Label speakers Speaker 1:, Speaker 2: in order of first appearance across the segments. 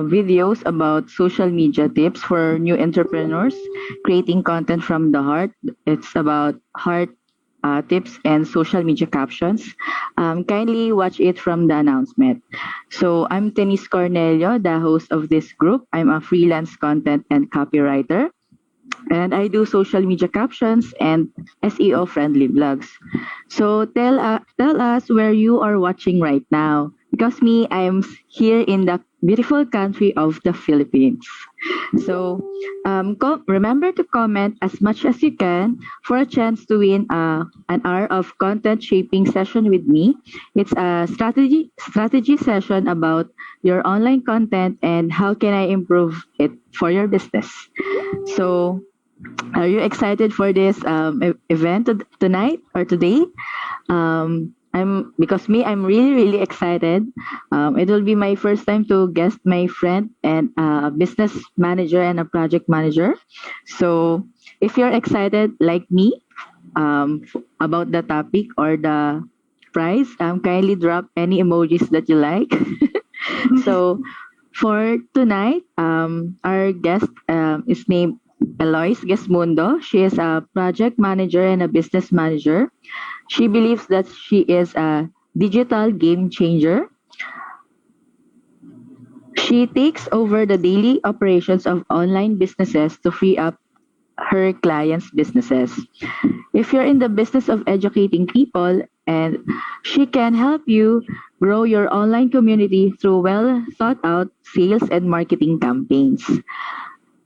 Speaker 1: videos about social media tips for new entrepreneurs, creating content from the heart. It's about heart tips and social media captions. Kindly watch it from the announcement. So I'm Tenis Cornelio, the host of this group. I'm a freelance content and copywriter, and I do social media captions and SEO friendly blogs. So tell us where you are watching right now. Because me, I'm here in the beautiful country of the Philippines. So remember to comment as much as you can for a chance to win an hour of content shaping session with me. It's a strategy session about your online content and how can I improve it for your business. So are you excited for this event tonight or today? I'm because me, I'm really excited. It will be my first time to guest my friend and a business manager and a project manager. So if you're excited like me about the topic or the prize, kindly drop any emojis that you like. So for tonight, our guest is named Eloise Gesmundo. She is a project manager and a business manager. She believes that she is a digital game changer. She takes over the daily operations of online businesses to free up her clients' businesses. If you're in the business of educating people, and she can help you grow your online community through well thought out sales and marketing campaigns.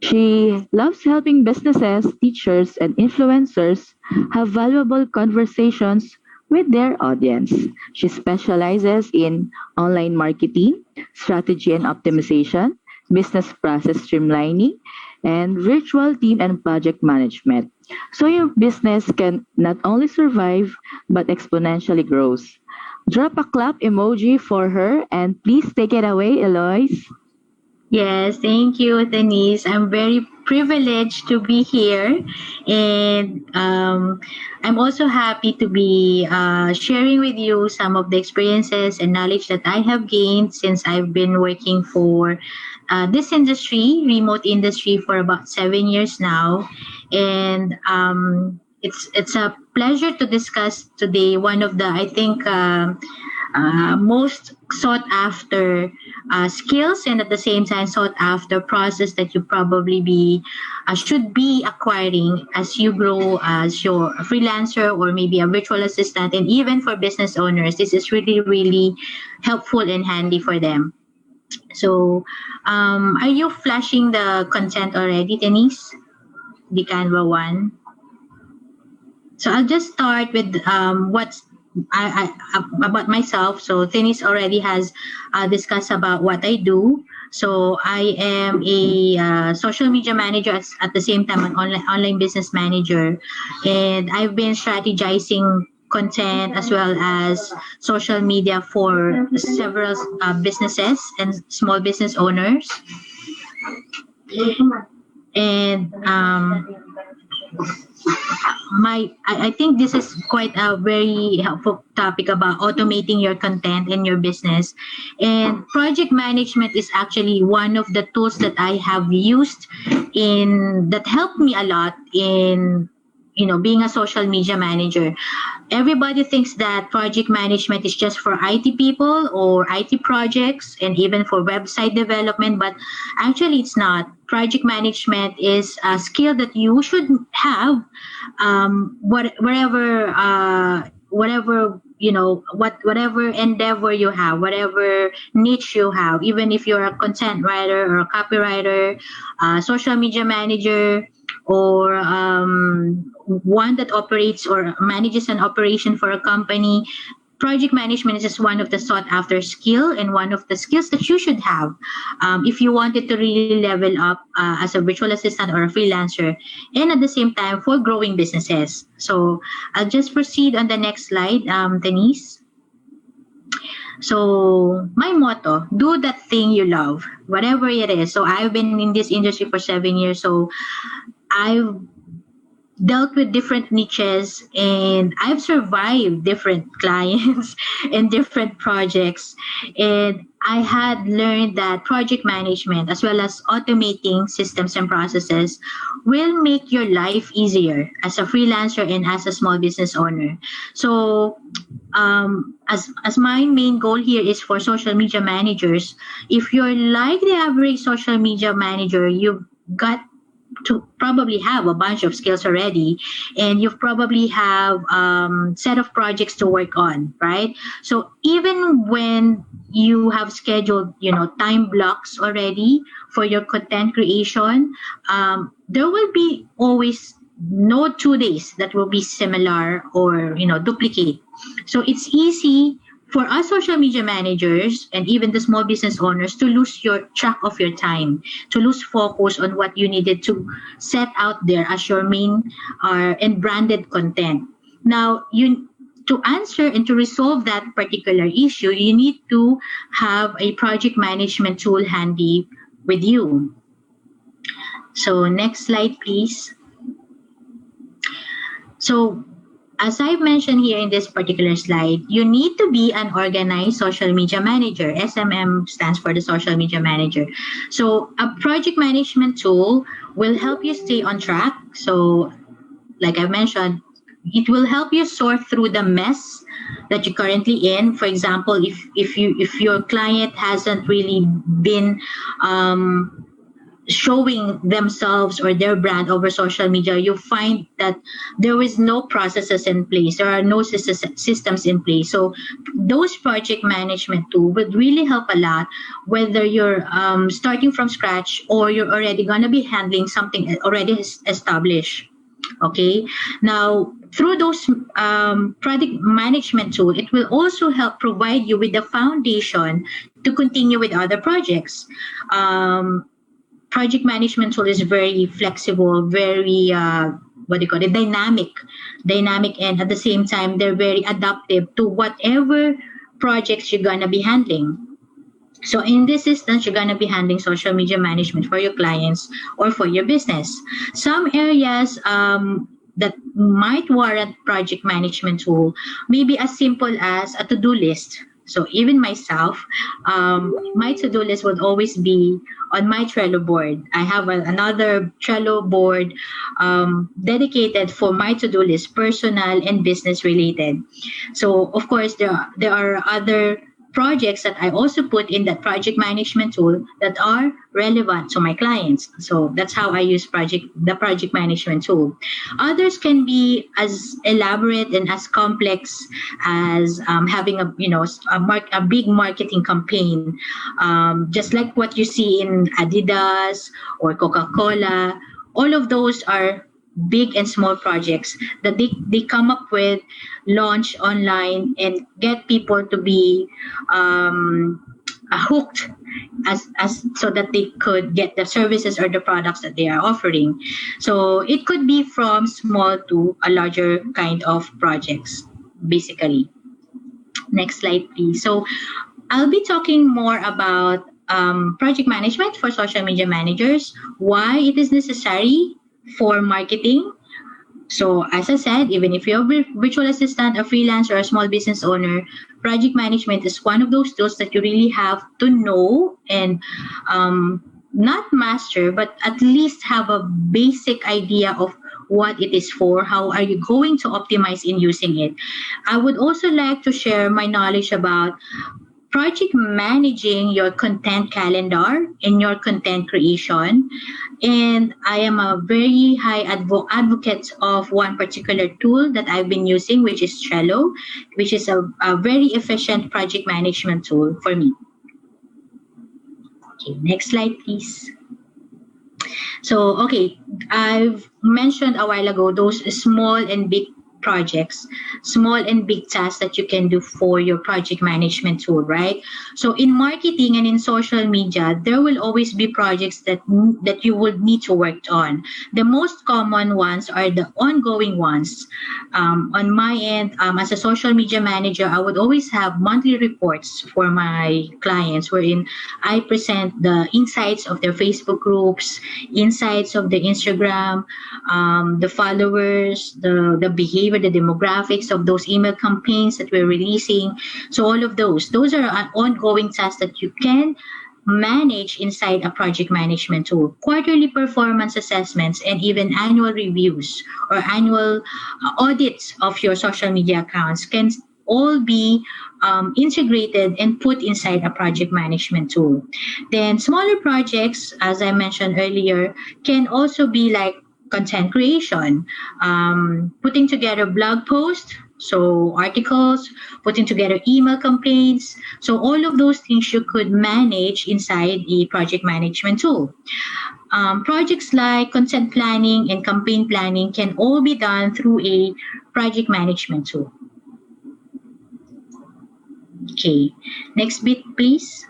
Speaker 1: She loves helping businesses, teachers, and influencers have valuable conversations with their audience. She specializes in online marketing, strategy and optimization, business process streamlining, and virtual team and project management. So your business can not only survive but exponentially grows. Drop a clap emoji for her and please take it away, Eloise.
Speaker 2: Yes, thank you, Denise. I'm very privileged to be here, and I'm also happy to be sharing with you some of the experiences and knowledge that I have gained since I've been working for this industry, remote industry, for about 7 years now, and it's a pleasure to discuss today one of the I think. Most sought after skills and at the same time sought after process that you probably be should be acquiring as you grow as your freelancer or maybe a virtual assistant, and even for business owners this is really helpful and handy for them. So are you flashing the content already, Denise? The Canva one. So I'll just start with what's about myself. So Denise already has discussed about what I do. So I am a social media manager at the same time an online business manager, and I've been strategizing content as well as social media for several businesses and small business owners. And I think this is quite a very helpful topic about automating your content in your business. And project management is actually one of the tools that I have used in that helped me a lot in being a social media manager. Everybody thinks that project management is just for IT people or IT projects and even for website development, but actually it's not. Project management is a skill that you should have whatever whatever endeavor you have, whatever niche you have, even if you're a content writer or a copywriter, social media manager, or one that operates or manages an operation for a company. Project management is just one of the sought after skill and one of the skills that you should have if you wanted to really level up as a virtual assistant or a freelancer, and at the same time for growing businesses. So I'll just proceed on the next slide, Denise. So my motto: do that thing you love, whatever it is. So I've been in this industry for 7 years. So I've dealt with different niches, and I've survived different clients and different projects. And I had learned that project management, as well as automating systems and processes, will make your life easier as a freelancer and as a small business owner. So, as my main goal here is for social media managers, if you're like the average social media manager, you've got to probably have a bunch of skills already, and you probably have set of projects to work on, right? So even when you have scheduled, time blocks already for your content creation, there will be always no 2 days that will be similar or duplicate. So it's easy for us social media managers and even the small business owners to lose your track of your time, to lose focus on what you needed to set out there as your main and branded content. Now, you to answer and to resolve that particular issue, you need to have a project management tool handy with you. So next slide, please. So as I've mentioned here in this particular slide, you need to be an organized social media manager. SMM stands for the social media manager. So a project management tool will help you stay on track. So like I mentioned, it will help you sort through the mess that you're currently in. For example, if your client hasn't really been showing themselves or their brand over social media, you find that there is no processes in place, there are no systems in place. So those project management tool would really help a lot, whether you're starting from scratch or you're already going to be handling something already established. Okay, now through those project management tool, it will also help provide you with the foundation to continue with other projects. Project management tool is very flexible, very what do you call it, dynamic, and at the same time they're very adaptive to whatever projects you're gonna be handling. So in this instance, you're gonna be handling social media management for your clients or for your business. Some areas that might warrant project management tool may be as simple as a to-do list. So even myself, my to-do list would always be on my Trello board. I have another Trello board dedicated for my to-do list, personal and business related. So of course there are other projects that I also put in that project management tool that are relevant to my clients. So that's how I use the project management tool. Others can be as elaborate and as complex as having a big marketing campaign, just like what you see in Adidas or Coca-Cola. All of those are big and small projects that they come up with, launch online, and get people to be hooked as so that they could get the services or the products that they are offering. So it could be from small to a larger kind of projects, basically. Next slide, please. So I'll be talking more about project management for social media managers, why it is necessary for marketing. So, as I said, even if you're a virtual assistant, a freelancer, or a small business owner, project management is one of those tools that you really have to know and not master, but at least have a basic idea of what it is for, how are you going to optimize in using it. I would also like to share my knowledge about project managing your content calendar and your content creation. And I am a very high advocate of one particular tool that I've been using, which is Trello, which is a very efficient project management tool for me. Okay, next slide, please. So, okay, I've mentioned a while ago those small and big projects, small and big tasks that you can do for your project management tool, right? So in marketing and in social media, there will always be projects that you would need to work on. The most common ones are the ongoing ones. On my end, as a social media manager, I would always have monthly reports for my clients wherein I present the insights of their Facebook groups, insights of the Instagram, the followers, the behavior, the demographics of those email campaigns that we're releasing. So all of those are an ongoing tasks that you can manage inside a project management tool. Quarterly performance assessments and even annual reviews or annual audits of your social media accounts can all be integrated and put inside a project management tool. Then smaller projects, as I mentioned earlier, can also be like content creation, putting together blog posts, so articles, putting together email campaigns. So all of those things you could manage inside a project management tool. Projects like content planning and campaign planning can all be done through a project management tool. Okay, next bit, please.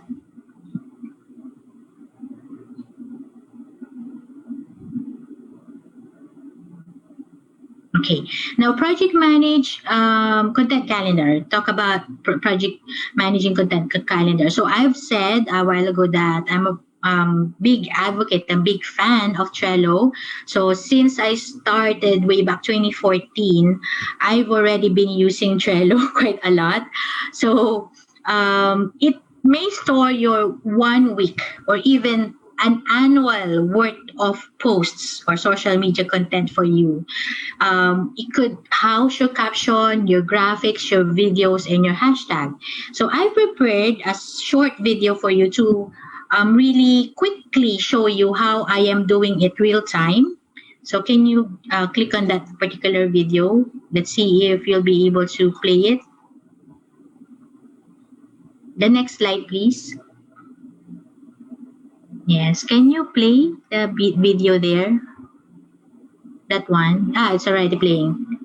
Speaker 2: Okay, now project manage content calendar. Talk about project managing content calendar. So I've said a while ago that I'm a big advocate and big fan of Trello. So since I started way back 2014, I've already been using Trello quite a lot. So it may store your 1 week or even an annual worth of posts or social media content for you. It could house your caption, your graphics, your videos, and your hashtag. So I prepared a short video for you to really quickly show you how I am doing it real time. So can you click on that particular video? Let's see if you'll be able to play it. The next slide, please. Yes, can you play the video there? That one? Ah, it's already playing.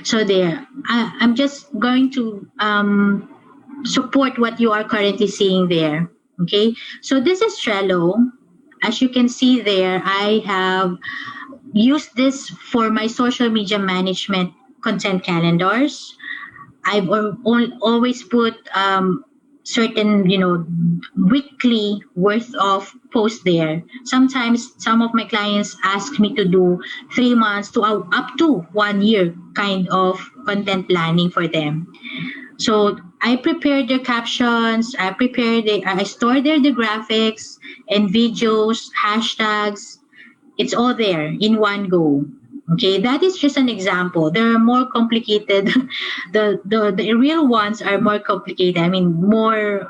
Speaker 2: So there, I'm just going to support what you are currently seeing there. Okay, so this is Trello. As you can see there, I have used this for my social media management content calendars. I've always put certain, weekly worth of posts there. Sometimes some of my clients ask me to do 3 months to up to 1 year kind of content planning for them. So I prepare their captions, I store there the graphics and videos, hashtags, it's all there in one go. Okay, that is just an example. There are more complicated. The real ones are more complicated. I mean, more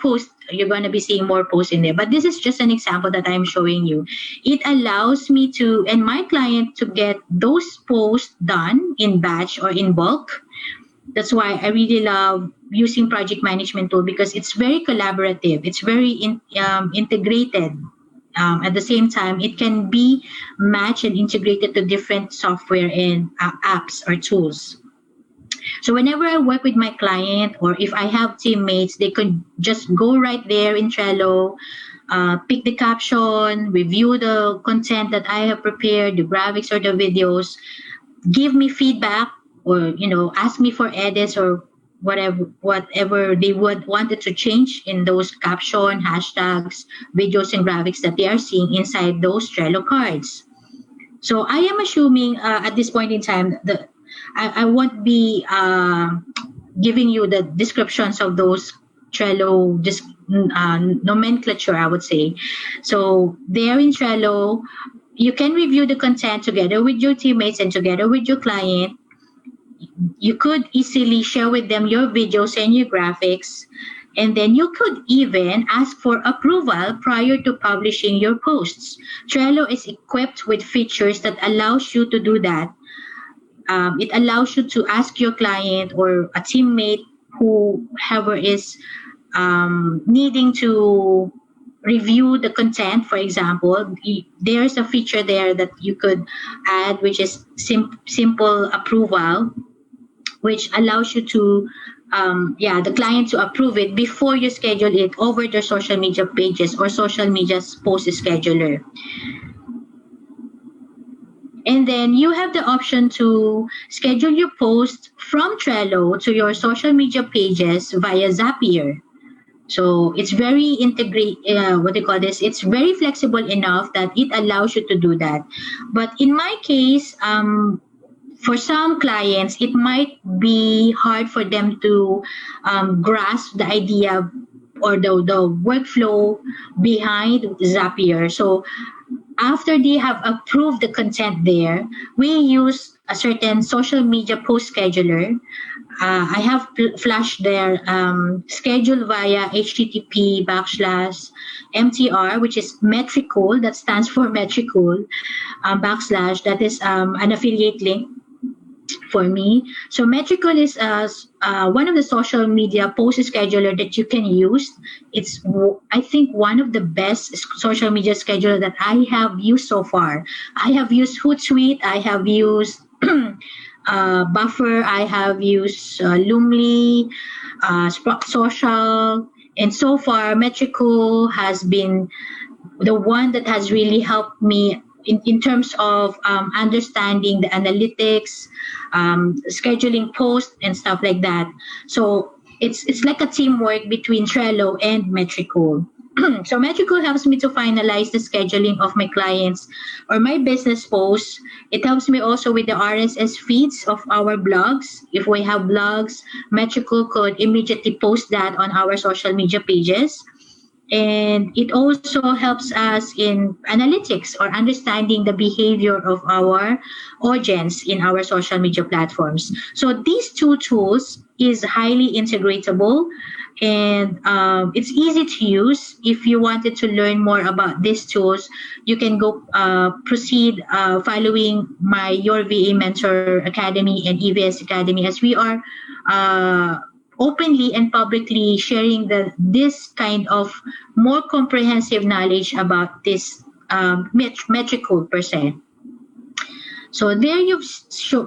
Speaker 2: posts. You're gonna be seeing more posts in there. But this is just an example that I'm showing you. It allows me to and my client to get those posts done in batch or in bulk. That's why I really love using project management tool because it's very collaborative. It's very integrated. At the same time, it can be matched and integrated to different software and apps or tools. So whenever I work with my client or if I have teammates, they could just go right there in Trello, pick the caption, review the content that I have prepared, the graphics or the videos, give me feedback or ask me for edits or whatever they would wanted to change in those caption hashtags videos and graphics that they are seeing inside those Trello cards. So I am assuming at this point in time that I won't be giving you the descriptions of those Trello nomenclature, I would say. So there in Trello, you can review the content together with your teammates and together with your client. You could easily share with them your videos and your graphics. And then you could even ask for approval prior to publishing your posts. Trello is equipped with features that allows you to do that. It allows you to ask your client or a teammate, whoever is needing to review the content, for example, there's a feature there that you could add, which is simple approval, which allows you to the client to approve it before you schedule it over their social media pages or social media post scheduler. And then you have the option to schedule your post from Trello to your social media pages via Zapier. So it's very integrate. What do you call this? It's very flexible enough that it allows you to do that. But in my case, for some clients, it might be hard for them to grasp the idea or the workflow behind Zapier. So after they have approved the content there, we use a certain social media post scheduler. I have flashed their schedule via HTTP backslash MTR, which is Metricool, that stands for Metricool, backslash, that is an affiliate link for me. So Metrical is one of the social media post scheduler that you can use. It's I think one of the best social media scheduler that I have used so far. I have used Hootsuite. I have used Buffer. I have used Loomly, Sprout Social, and so far Metrical has been the one that has really helped me in terms of understanding the analytics, scheduling posts and stuff like that. So it's like a teamwork between Trello and Metricool. So Metricool helps me to finalize the scheduling of my clients or my business posts. It helps me also with the RSS feeds of our blogs. If we have blogs, Metricool could immediately post that on our social media pages. And it also helps us in analytics or understanding the behavior of our audience in our social media platforms. So these two tools is highly integratable, and it's easy to use. If you wanted to learn more about these tools, you can go proceed following my Your VA Mentor Academy and EVS Academy, as we are uh, openly and publicly sharing this kind of more comprehensive knowledge about this metrical per se. So there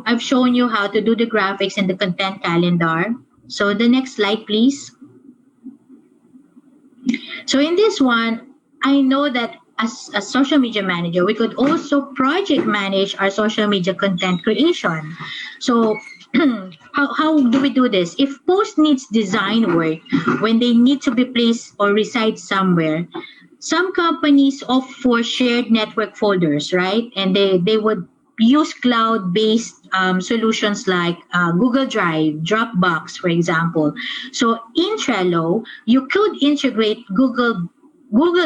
Speaker 2: I've shown you how to do the graphics and the content calendar. So the next slide, please. So in this one, I know that as a social media manager, we could also project manage our social media content creation. So how do we do this? If post needs design work when they need to be placed or reside somewhere, some companies opt for shared network folders, right? And they would use cloud-based solutions like Google Drive, Dropbox, for example. So in Trello, you could integrate Google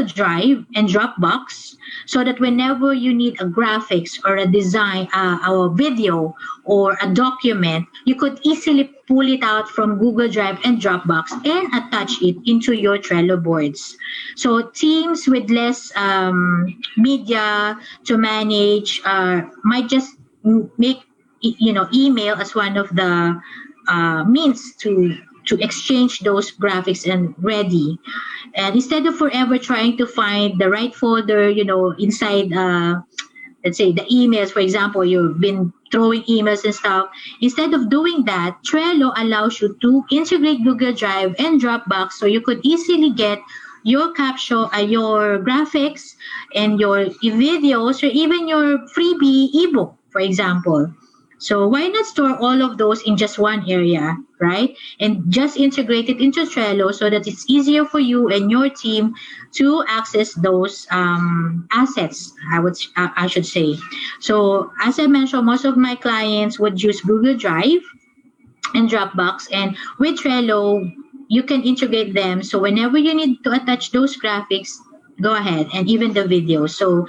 Speaker 2: Drive and Dropbox so that whenever you need a graphics or a design, a video or a document, you could easily pull it out from Google Drive and Dropbox and attach it into your Trello boards. So teams with less media to manage might just make email as one of the means to exchange those graphics and ready. And instead of forever trying to find the right folder, inside, let's say, the emails, for example, you've been throwing emails and stuff. Instead of doing that, Trello allows you to integrate Google Drive and Dropbox so you could easily get your caption, your graphics, and your videos, or even your freebie ebook, for example. So why not store all of those in just one area, right? And just integrate it into Trello so that it's easier for you and your team to access those assets. I should say. So as I mentioned, most of my clients would use Google Drive and Dropbox, and with Trello, you can integrate them. So whenever you need to attach those graphics, go ahead, and even the video. So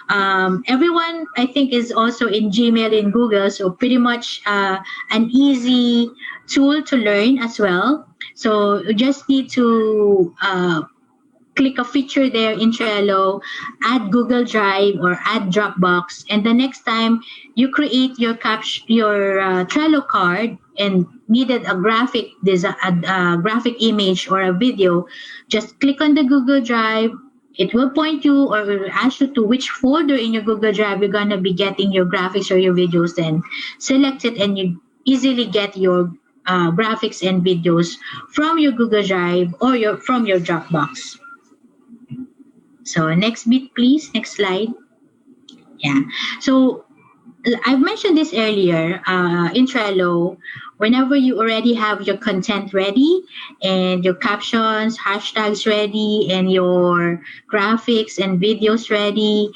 Speaker 2: everyone, I think, is also in Gmail and Google, so pretty much an easy tool to learn as well. So you just need to click a feature there in Trello, add Google Drive or add Dropbox, and the next time you create your Trello card and needed a graphic image or a video, just click on the Google Drive it will point you or will ask you to which folder in your Google Drive you're gonna be getting your graphics or your videos. Then select it, and you easily get your graphics and videos from your Google Drive or from your Dropbox. So next bit, please. Next slide. Yeah. So I've mentioned this earlier in Trello. Whenever you already have your content ready and your captions, hashtags ready, and your graphics and videos ready,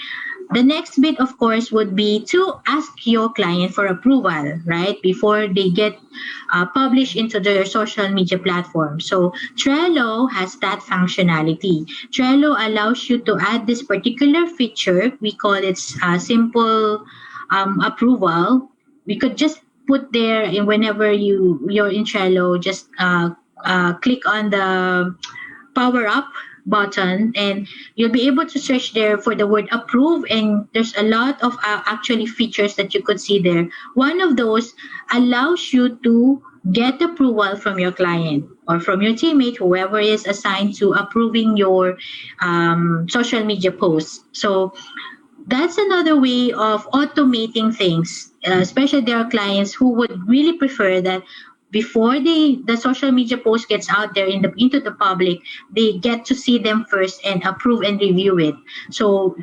Speaker 2: the next bit, of course, would be to ask your client for approval, right? Before they get published into their social media platform. So Trello has that functionality. Trello allows you to add this particular feature. We call it simple approval. We could just put there in whenever you're in Trello, just click on the power up button, and you'll be able to search there for the word approve, and there's a lot of actually features that you could see there. One of those allows you to get approval from your client or from your teammate, whoever is assigned to approving your social media posts. So that's another way of automating things. Especially there are clients who would really prefer that before the social media post gets out there into the public, they get to see them first and approve and review it. So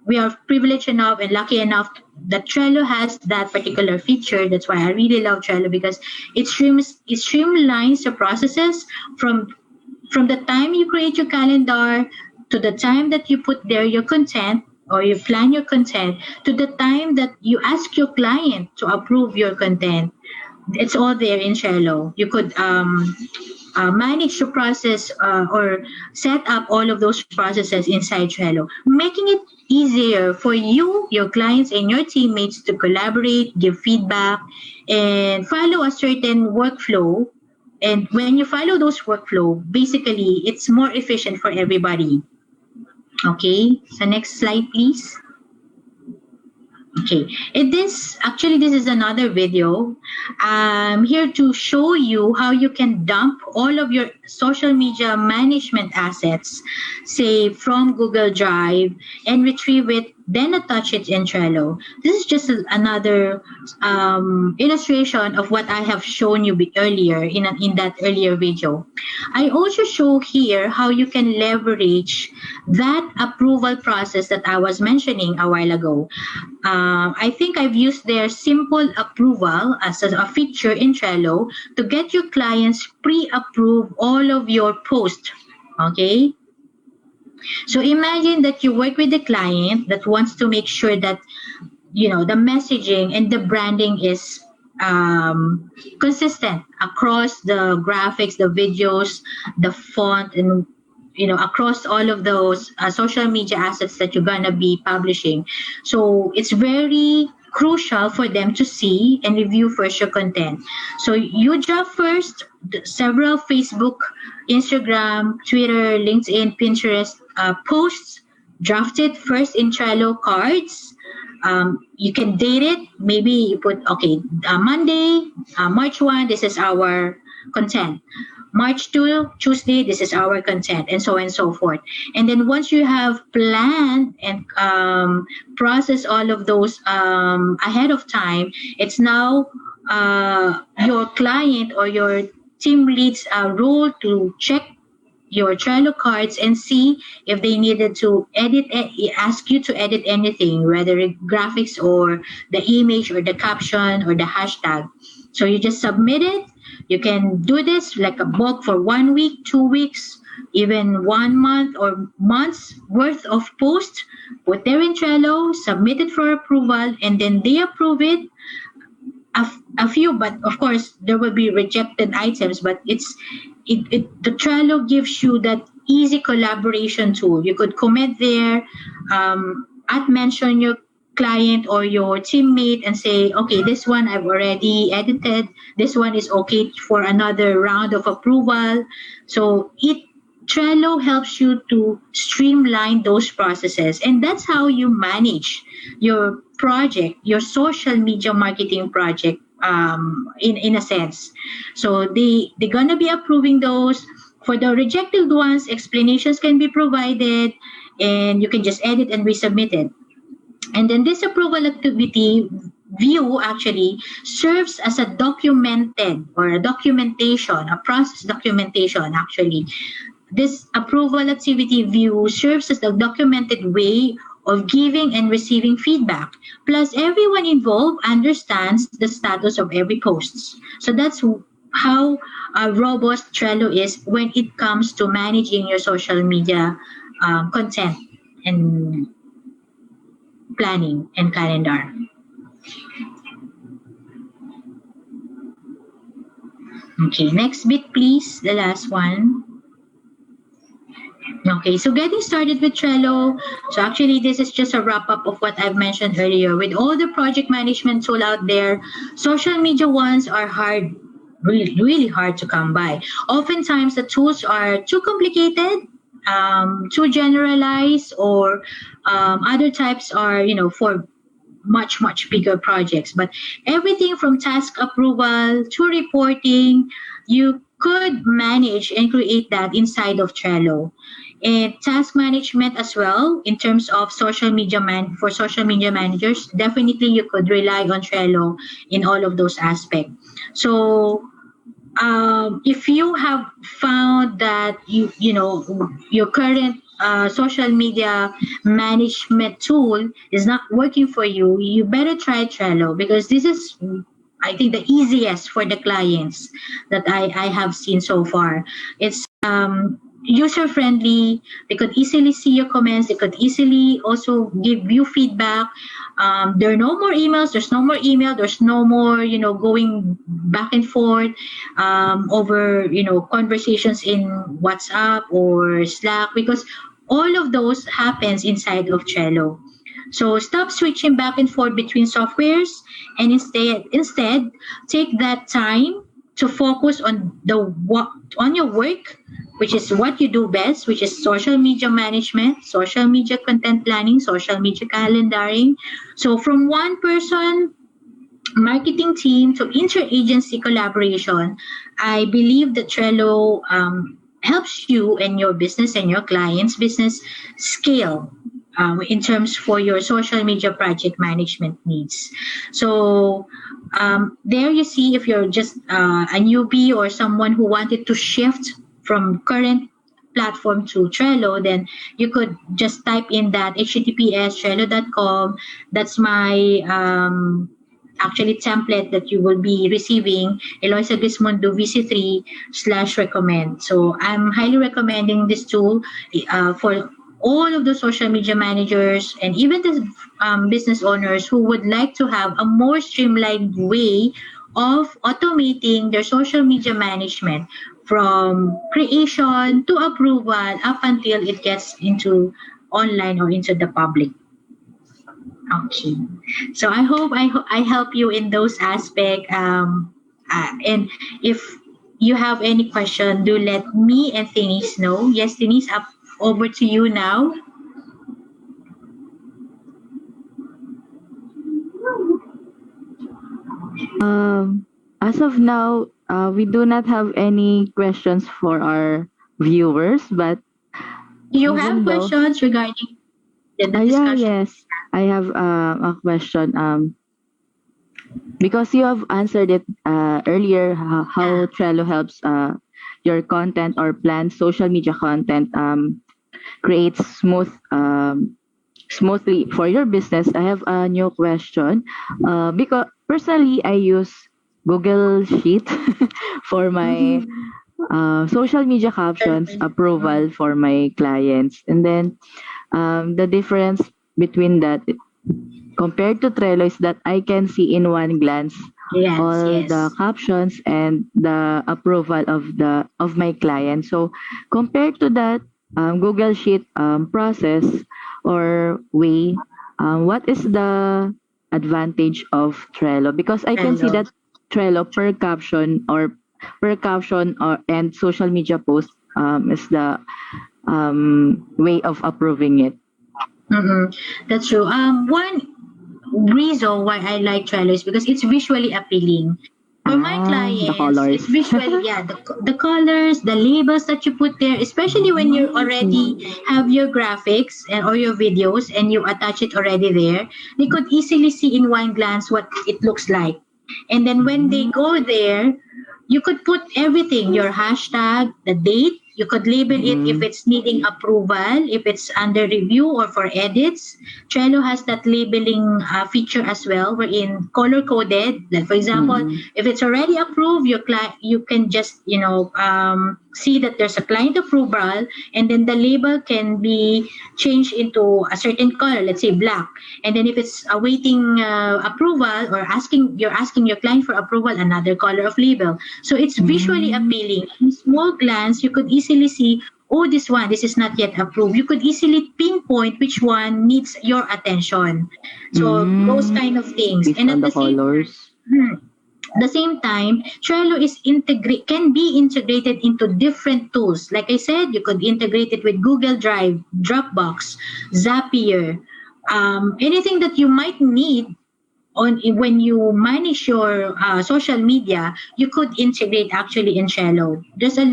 Speaker 2: we are privileged enough and lucky enough that Trello has that particular feature. That's why I really love Trello, because it streamlines the processes from the time you create your calendar to the time that you put there your content or you plan your content to the time that you ask your client to approve your content. It's all there in Trello. You could manage the process or set up all of those processes inside Trello, making it easier for you, your clients, and your teammates to collaborate, give feedback, and follow a certain workflow. And when you follow those workflow, basically it's more efficient for everybody. Okay, so next slide, please. Okay, this is another video. I'm here to show you how you can dump all of your social media management assets, say from Google Drive, and retrieve it, then attach it in Trello. This is just another illustration of what I have shown you earlier in that earlier video. I also show here how you can leverage that approval process that I was mentioning a while ago. I think I've used their simple approval as a feature in Trello to get your clients pre-approve all of your posts. Okay, so imagine that you work with a client that wants to make sure that the messaging and the branding is consistent across the graphics, the videos, the font, and across all of those social media assets that you're gonna be publishing. So it's very crucial for them to see and review first your content. So you draft first several Facebook, Instagram, Twitter, LinkedIn, Pinterest posts. Draft it first in Trello cards. You can date it. Maybe you put, okay, Monday, March 1, this is our content. March 2, Tuesday, this is our content, and so on and so forth. And then once you have planned and processed all of those ahead of time, it's now your client or your team lead's role to check your Trello cards and see if they needed to ask you to edit anything, whether it graphics or the image or the caption or the hashtag. So you just submit it. You can do this like a bulk for 1 week, 2 weeks, even 1 month or months worth of posts. Put there in Trello, submit it for approval, and then they approve it. A few, but of course there will be rejected items, but the Trello gives you that easy collaboration tool. You could comment there, mention your client or your teammate and say, okay, this one I've already edited, this one is okay for another round of approval. So Trello helps you to streamline those processes, and that's how you manage your project, your social media marketing project, in a sense. So they're gonna be approving those. For the rejected ones, explanations can be provided and you can just edit and resubmit it. And then this approval activity view actually serves as a documented or a documentation, a process documentation actually. This approval activity view serves as a documented way of giving and receiving feedback. Plus, everyone involved understands the status of every post. So that's how robust Trello is when it comes to managing your social media content and planning and calendar. Okay, next bit, please. The last one. Okay, so getting started with Trello. So actually, this is just a wrap up of what I've mentioned earlier. With all the project management tool out there, social media ones are hard, really, really hard to come by. Oftentimes, the tools are too complicated, too generalized, or other types are, for much bigger projects. But everything from task approval to reporting, you could manage and create that inside of Trello. And task management as well, in terms of for social media managers, definitely you could rely on Trello in all of those aspects. So if you have found that your current social media management tool is not working for you, you better try Trello, because this is, I think, the easiest for the clients that I have seen so far. It's user friendly. They could easily see your comments. They could easily also give you feedback. There are no more emails. There's no more email. There's no more going back and forth over conversations in WhatsApp or Slack, because all of those happens inside of Trello. So stop switching back and forth between softwares, and instead take that time to focus on on your work, which is what you do best, which is social media management, social media content planning, social media calendaring. So from one person marketing team to interagency collaboration, I believe that Trello helps you and your business and your clients' business scale in terms for your social media project management needs. So there you see, if you're just a newbie or someone who wanted to shift from current platform to Trello, then you could just type in that https trello.com. That's my actually template that you will be receiving, Eloisa Gismondo VC3 / recommend. So I'm highly recommending this tool for all of the social media managers and even the business owners who would like to have a more streamlined way of automating their social media management from creation to approval up until it gets into online or into the public. Okay. So I help you in those aspects. And if you have any question, do let me and Denise know. Yes, Denise, up over to you now.
Speaker 1: As of now, we do not have any questions for our viewers, but
Speaker 2: You have
Speaker 1: even though,
Speaker 2: questions regarding the
Speaker 1: yeah,
Speaker 2: discussion?
Speaker 1: yes, I have a question. Because you have answered it earlier,
Speaker 2: Yeah.
Speaker 1: how Trello helps your content or planned social media content create smoothly for your business. I have a new question. Because personally, I use Google Sheet for my
Speaker 2: Mm-hmm.
Speaker 1: social media captions approval for my clients, and then the difference between that compared to Trello is that I can see in one glance
Speaker 2: Yes,
Speaker 1: all the
Speaker 2: yes.
Speaker 1: captions and the approval of my client. So compared to that Google Sheet process or way, what is the advantage of Trello? Because I can see
Speaker 2: Hello.
Speaker 1: that Trello per caption or and social media post is the way of approving it.
Speaker 2: Mm-hmm. That's true. One reason why I like Trello is because it's visually appealing. For my
Speaker 1: The
Speaker 2: clients,
Speaker 1: colors.
Speaker 2: it's visually, yeah, the colors, the labels that you put there, especially when you already have your graphics and or your videos and you attach it already there, they could easily see in one glance what it looks like. And then when they go there, you could put everything, your hashtag, the date, you could label it if
Speaker 1: Mm,
Speaker 2: it's needing approval, if it's under review or for edits. Trello has that labeling feature as well, wherein color coded. Like for example,
Speaker 1: mm,
Speaker 2: if it's already approved, you can just see that there's a client approval, and then the label can be changed into a certain color, let's say black. And then if it's awaiting approval or asking your client for approval, another color of label. So it's visually
Speaker 1: mm,
Speaker 2: appealing. In small glance, you could easily see, oh, this is not yet approved. You could easily pinpoint which one needs your attention. So those
Speaker 1: mm.
Speaker 2: kind of things.
Speaker 1: Based
Speaker 2: And
Speaker 1: on
Speaker 2: at
Speaker 1: the
Speaker 2: the same time,
Speaker 1: colors.
Speaker 2: Trello can be integrated into different tools. Like I said, you could integrate it with Google Drive, Dropbox, Zapier, anything that you might need on when you manage your social media. You could integrate actually in Trello. There's a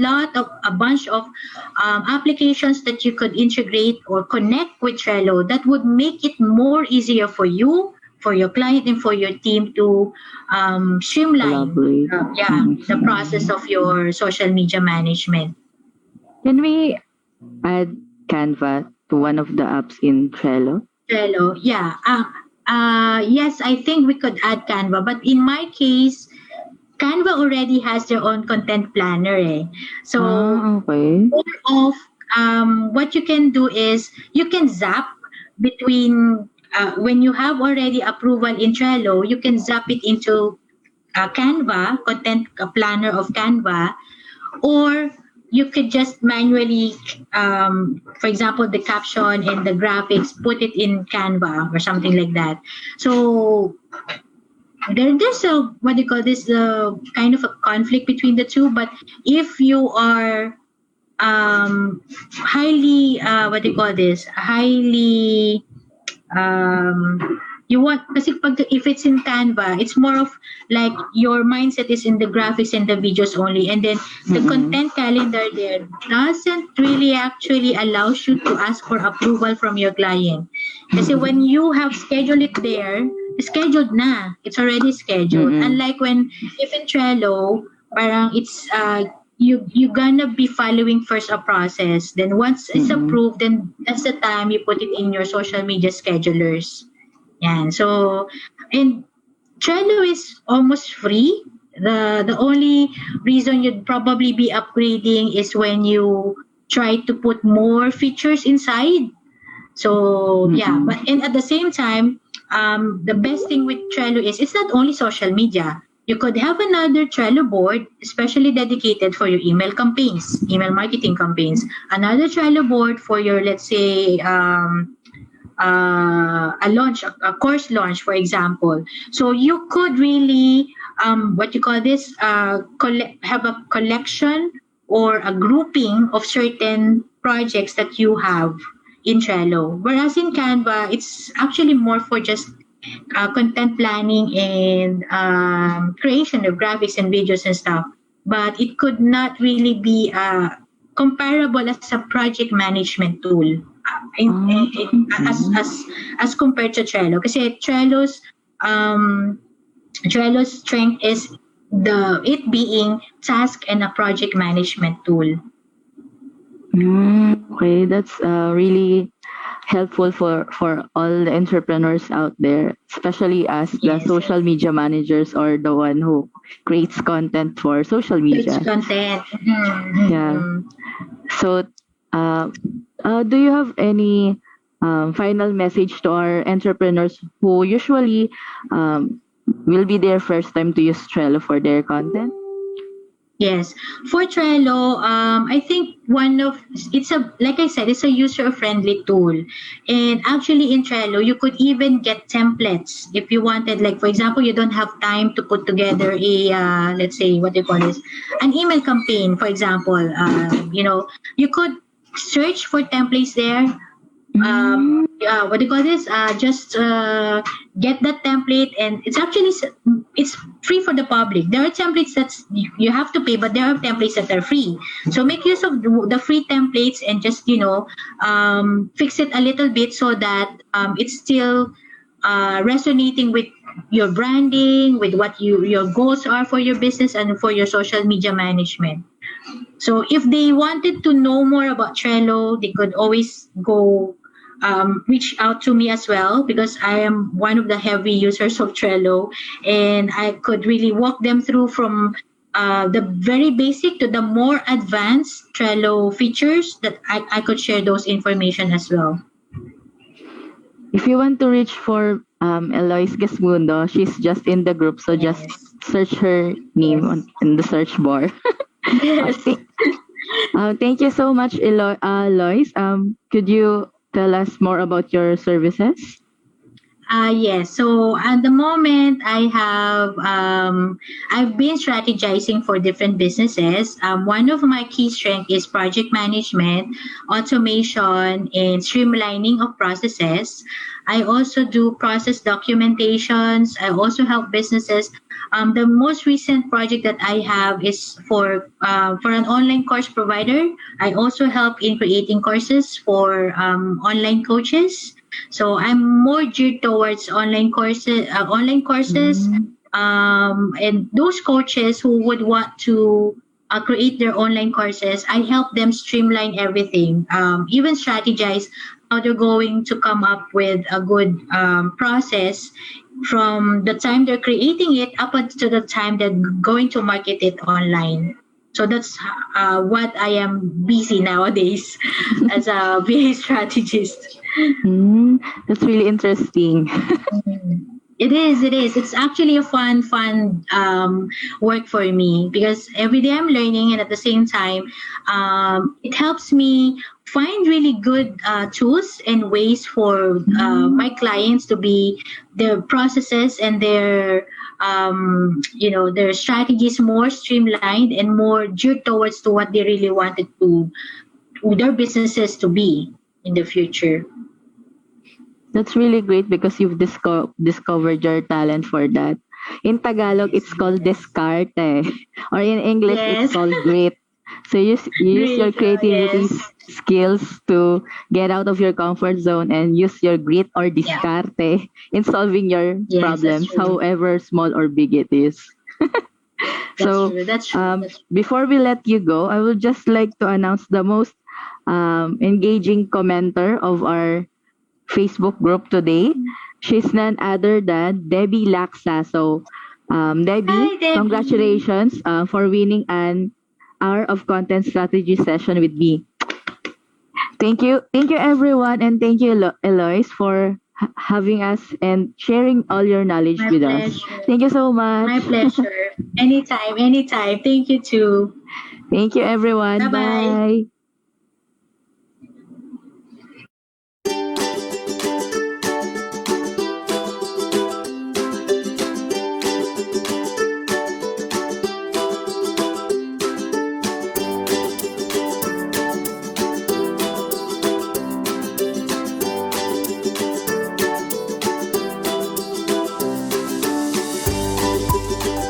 Speaker 2: bunch of applications that you could integrate or connect with Trello that would make it more easier for you, for your client, and for your team to streamline
Speaker 1: Collaborate.
Speaker 2: the process of your social media management.
Speaker 1: Can we add Canva to one of the apps in Trello?
Speaker 2: Trello, yeah. Yes, I think we could add Canva, but in my case, Canva already has their own content planner. So
Speaker 1: Okay.
Speaker 2: more of what you can do is you can zap between when you have already approval in Trello, you can zap it into Canva, content planner of Canva, or you could just manually, for example, the caption and the graphics, put it in Canva or something like that. So there's a what do you call this, kind of a conflict between the two. But if you are highly what do you call this, highly you want, kasi pag if it's in Canva, it's more of like your mindset is in the graphics and the videos only, and then the
Speaker 1: Mm-mm.
Speaker 2: content calendar there doesn't really actually allows you to ask for approval from your client. Kasi when
Speaker 1: Mm-mm.
Speaker 2: you have scheduled it there, scheduled na, it's already scheduled.
Speaker 1: Mm-mm.
Speaker 2: Unlike when if in Trello, parang it's you gonna be following first a process. Then once it's
Speaker 1: Mm-mm.
Speaker 2: approved, then that's the time you put it in your social media schedulers. Yan. So, and Trello is almost free. The only reason you'd probably be upgrading is when you try to put more features inside. So yeah, but
Speaker 1: Mm-mm.
Speaker 2: and at the same time, the best thing with Trello is it's not only social media. You could have another Trello board, especially dedicated for your email campaigns, email marketing campaigns. Another Trello board for your, let's say, a course launch, for example. So you could really, what you call this, have a collection or a grouping of certain projects that you have in Trello. Whereas in Canva, it's actually more for just content planning and creation of graphics and videos and stuff. But it could not really be comparable as a project management tool
Speaker 1: Ah, okay.
Speaker 2: as compared to Trello. Kasi Trello's strength is it being task and a project management tool.
Speaker 1: Okay, that's really helpful for all the entrepreneurs out there, especially as the
Speaker 2: Yes.
Speaker 1: social media managers or the one who creates content for social
Speaker 2: Rich
Speaker 1: media.
Speaker 2: content.
Speaker 1: Yeah. So, uh, do you have any final message to our entrepreneurs who usually um, will be their first time to use Trello for their content?
Speaker 2: Yes. For Trello, I think it's a, like I said, it's a user friendly tool. And actually in Trello, you could even get templates if you wanted. Like, for example, you don't have time to put together let's say, what do you call this? An email campaign, for example. You could search for templates there,
Speaker 1: Mm.
Speaker 2: what do you call this? Just get that template, and it's actually it's free for the public. There are templates that's you have to pay, but there are templates that are free. So make use of the free templates and just fix it a little bit so that it's still resonating with your branding, with what your goals are for your business and for your social media management. So if they wanted to know more about Trello, they could always go reach out to me as well, because I am one of the heavy users of Trello, and I could really walk them through from the very basic to the more advanced Trello features that I could share those information as well.
Speaker 1: If you want to reach for Eloise Gasmundo, she's just in the group, so just
Speaker 2: Yes.
Speaker 1: search her name
Speaker 2: Yes.
Speaker 1: in the search bar. Uh,
Speaker 2: Yes.
Speaker 1: th- Thank you so much, Lois. Could you tell us more about your services?
Speaker 2: Yes. So at the moment, I've been strategizing for different businesses. One of my key strengths is project management, automation, and streamlining of processes. I also do process documentations. I also help businesses. The most recent project that I have is for an online course provider. I also help in creating courses for online coaches. So I'm more geared towards online courses,
Speaker 1: Mm.
Speaker 2: and those coaches who would want to create their online courses. I help them streamline everything, even strategize how they're going to come up with a good process from the time they're creating it up until the time they're going to market it online. So that's what I am busy nowadays as a VA strategist.
Speaker 1: Mm, that's really interesting.
Speaker 2: Mm. It is. It is. It's actually a fun work for me, because every day I'm learning, and at the same time, it helps me find really good tools and ways for my clients to be their processes and their strategies more streamlined and more geared towards to what they really wanted to their businesses to be in the future.
Speaker 1: That's really great because you've discovered your talent for that. In Tagalog, it's called descarte, or in English, it's
Speaker 2: Yes.
Speaker 1: called grit. So you use your
Speaker 2: Great.
Speaker 1: creativity
Speaker 2: Yes.
Speaker 1: skills to get out of your comfort zone and use your grit or
Speaker 2: Yeah.
Speaker 1: discarte in solving your
Speaker 2: Yes, that's
Speaker 1: problems,
Speaker 2: true.
Speaker 1: however small or big it is.
Speaker 2: That's
Speaker 1: So
Speaker 2: true. That's true. That's
Speaker 1: before we let you go, I would just like to announce the most engaging commenter of our Facebook group today. She's none other than Debbie Laksa. So, Debbie,
Speaker 2: Hi, Debbie.
Speaker 1: congratulations for winning an hour of content strategy session with me. Thank you, everyone, and thank you, Eloise, for having us and sharing all your knowledge
Speaker 2: My
Speaker 1: with us.
Speaker 2: pleasure.
Speaker 1: Thank you so much.
Speaker 2: My pleasure. Anytime, anytime. Thank you too.
Speaker 1: Thank you,
Speaker 2: Bye
Speaker 1: everyone.
Speaker 2: bye.
Speaker 1: Bye.